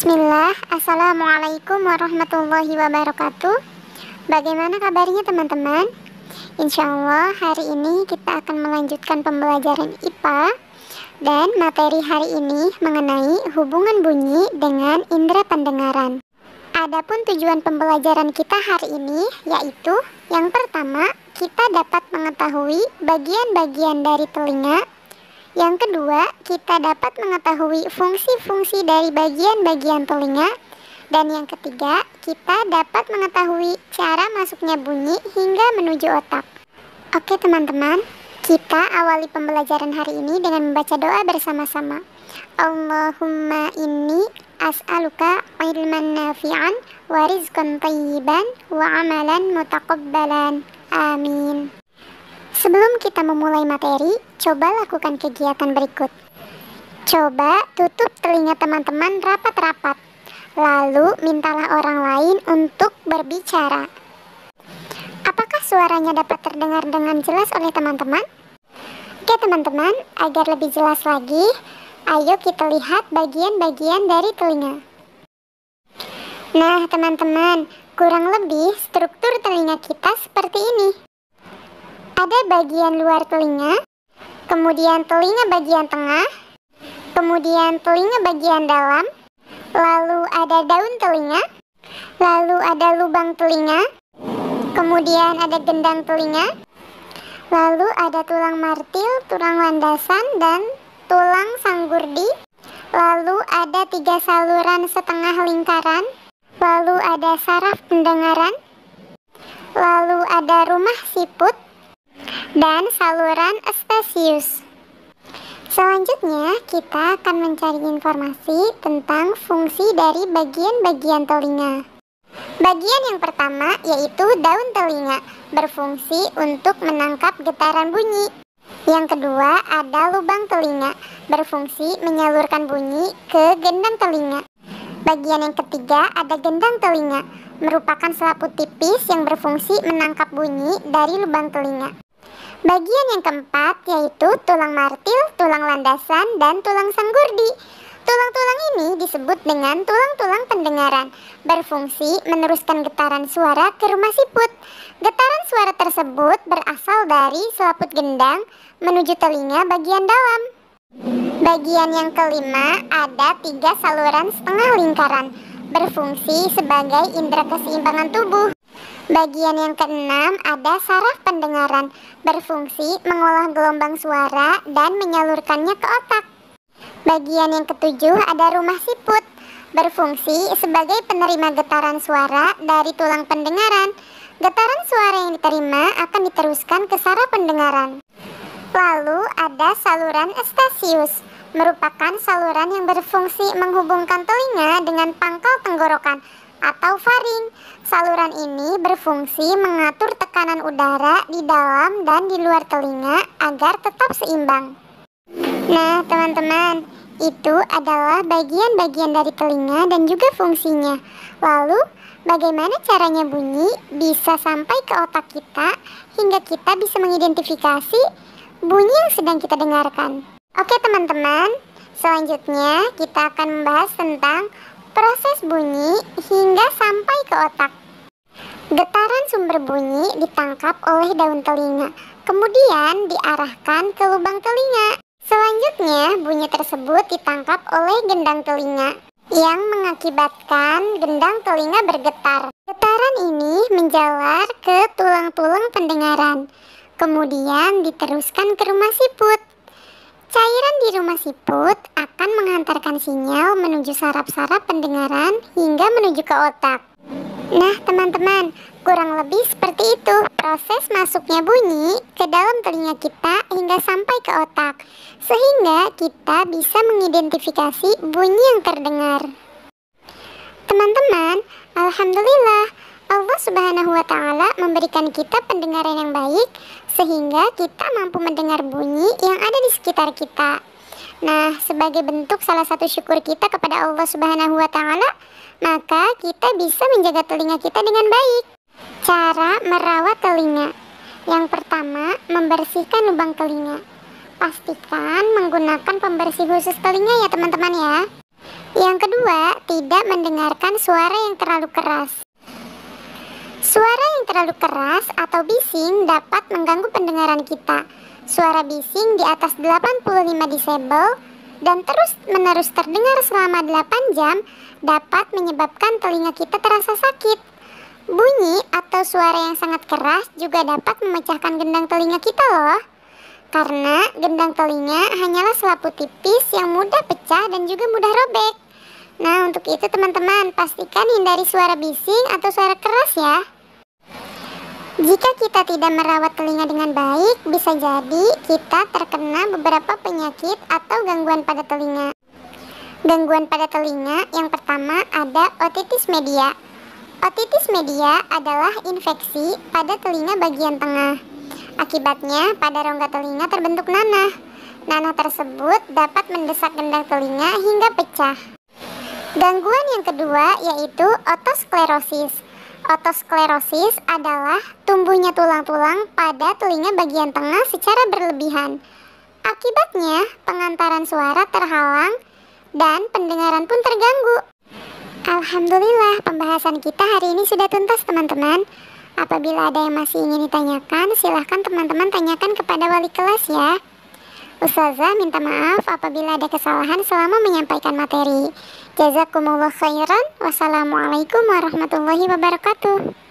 Bismillah, Assalamualaikum warahmatullahi wabarakatuh. Bagaimana kabarnya teman-teman? Insya Allah hari ini kita akan melanjutkan pembelajaran IPA. Dan materi hari ini mengenai hubungan bunyi dengan indera pendengaran. Adapun tujuan pembelajaran kita hari ini yaitu yang pertama, kita dapat mengetahui bagian-bagian dari telinga. Yang kedua, kita dapat mengetahui fungsi-fungsi dari bagian-bagian telinga. Dan yang ketiga, kita dapat mengetahui cara masuknya bunyi hingga menuju otak. Oke teman-teman, kita awali pembelajaran hari ini dengan membaca doa bersama-sama. Allahumma inni as'aluka ilman nafi'an wa rizqan thayyiban wa amalan mutaqabbalan. Amin. Sebelum kita memulai materi, coba lakukan kegiatan berikut. Coba tutup telinga teman-teman rapat-rapat. Lalu mintalah orang lain untuk berbicara. Apakah suaranya dapat terdengar dengan jelas oleh teman-teman? Oke teman-teman, agar lebih jelas lagi, ayo kita lihat bagian-bagian dari telinga. Nah teman-teman, kurang lebih struktur telinga kita seperti ini. Ada bagian luar telinga, kemudian telinga bagian tengah, kemudian telinga bagian dalam, lalu ada daun telinga, lalu ada lubang telinga, kemudian ada gendang telinga, lalu ada tulang martil, tulang landasan, dan tulang sanggurdi, lalu ada 3 saluran setengah lingkaran, lalu ada saraf pendengaran, lalu ada rumah siput, dan saluran stasius. Selanjutnya, kita akan mencari informasi tentang fungsi dari bagian-bagian telinga. Bagian yang pertama yaitu daun telinga, berfungsi untuk menangkap getaran bunyi. Yang kedua ada lubang telinga, berfungsi menyalurkan bunyi ke gendang telinga. Bagian yang ketiga ada gendang telinga, merupakan selaput tipis yang berfungsi menangkap bunyi dari lubang telinga. Bagian yang keempat yaitu tulang martil, tulang landasan, dan tulang sanggurdi. Tulang-tulang ini disebut dengan tulang-tulang pendengaran, berfungsi meneruskan getaran suara ke rumah siput. Getaran suara tersebut berasal dari selaput gendang menuju telinga bagian dalam. Bagian yang kelima ada 3 saluran setengah lingkaran, berfungsi sebagai indera keseimbangan tubuh. Bagian yang keenam ada saraf pendengaran, berfungsi mengolah gelombang suara dan menyalurkannya ke otak. Bagian yang ketujuh ada rumah siput, berfungsi sebagai penerima getaran suara dari tulang pendengaran. Getaran suara yang diterima akan diteruskan ke saraf pendengaran. Lalu ada saluran stasius, merupakan saluran yang berfungsi menghubungkan telinga dengan pangkal tenggorokan atau faring. Saluran ini berfungsi mengatur tekanan udara di dalam dan di luar telinga agar tetap seimbang. Nah teman-teman, itu adalah bagian-bagian dari telinga dan juga fungsinya. Lalu bagaimana caranya bunyi bisa sampai ke otak kita hingga kita bisa mengidentifikasi bunyi yang sedang kita dengarkan. Oke teman-teman, selanjutnya kita akan membahas tentang proses bunyi hingga sampai ke otak. Getaran sumber bunyi ditangkap oleh daun telinga, kemudian diarahkan ke lubang telinga. Selanjutnya, bunyi tersebut ditangkap oleh gendang telinga, yang mengakibatkan gendang telinga bergetar. Getaran ini menjalar ke tulang-tulang pendengaran, kemudian diteruskan ke rumah siput. Cairan di rumah siput akan mengantarkan sinyal menuju saraf-saraf pendengaran hingga menuju ke otak. Nah teman-teman, kurang lebih seperti itu proses masuknya bunyi ke dalam telinga kita hingga sampai ke otak, sehingga kita bisa mengidentifikasi bunyi yang terdengar. Teman-teman, alhamdulillah Allah Subhanahu wa Ta'ala memberikan kita pendengaran yang baik sehingga kita mampu mendengar bunyi yang ada di sekitar kita. Nah, sebagai bentuk salah satu syukur kita kepada Allah Subhanahu wa Ta'ala, maka kita bisa menjaga telinga kita dengan baik. Cara merawat telinga. Yang pertama, membersihkan lubang telinga. Pastikan menggunakan pembersih khusus telinga ya teman-teman ya. Yang kedua, tidak mendengarkan suara yang terlalu keras. Suara yang terlalu keras atau bising dapat mengganggu pendengaran kita. Suara bising di atas 85 desibel dan terus-menerus terdengar selama 8 jam dapat menyebabkan telinga kita terasa sakit. Bunyi atau suara yang sangat keras juga dapat memecahkan gendang telinga kita loh. Karena gendang telinga hanyalah selaput tipis yang mudah pecah dan juga mudah robek. Nah, untuk itu teman-teman, pastikan hindari suara bising atau suara keras ya. Jika kita tidak merawat telinga dengan baik, bisa jadi kita terkena beberapa penyakit atau gangguan pada telinga. Gangguan pada telinga yang pertama ada otitis media. Otitis media adalah infeksi pada telinga bagian tengah. Akibatnya, pada rongga telinga terbentuk nanah. Nanah tersebut dapat mendesak gendang telinga hingga pecah. Gangguan yang kedua yaitu otosklerosis. Otosklerosis adalah tumbuhnya tulang-tulang pada telinga bagian tengah secara berlebihan. Akibatnya, pengantaran suara terhalang dan pendengaran pun terganggu. Alhamdulillah, pembahasan kita hari ini sudah tuntas teman-teman. Apabila ada yang masih ingin ditanyakan, silahkan teman-teman tanyakan kepada wali kelas ya. Ustazah minta maaf apabila ada kesalahan selama menyampaikan materi. Jazakumullah khairan. Wassalamualaikum warahmatullahi wabarakatuh.